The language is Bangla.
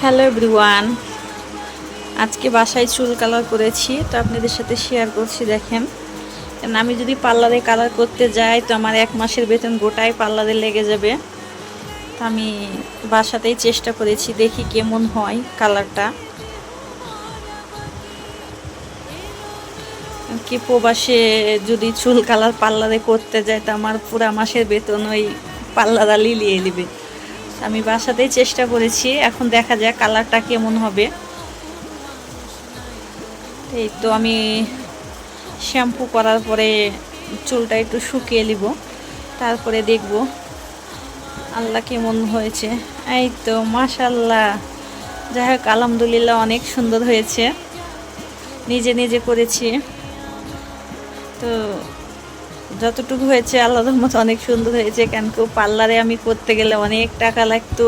হ্যালো এভরিওয়ান, আজকে বাসায় চুল কালার করেছি, তো আপনাদের সাথে শেয়ার করছি। দেখেন, কারণ আমি যদি পার্লারে কালার করতে যাই তো আমার 1 মাসের বেতন গোটাই পার্লারে লেগে যাবে। তো আমি বাসাতেই চেষ্টা করেছি, দেখি কেমন হয় কালারটা। কি প্রবাসে যদি চুল কালার পার্লারে করতে যাই তো আমার পুরা মাসের বেতন ওই পার্লারই নিয়ে নেবে। আমি বাসাতেই চেষ্টা করেছি, এখন দেখা যাক কালারটা কেমন হবে। এই তো আমি শ্যাম্পু করার পরে চুলটা একটু শুকিয়ে নিব, তারপরে দেখব আল্লাহ কেমন হয়েছে। এই তো মাশাল্লাহ, যাই হোক আলহামদুলিল্লাহ অনেক সুন্দর হয়েছে, নিজে নিজে করেছি তো যতটুকু হয়েছে আল্লাহর রহমতে অনেক সুন্দর হয়েছে। কেন কেউ পার্লারে আমি করতে গেলে অনেক টাকা লাগতো,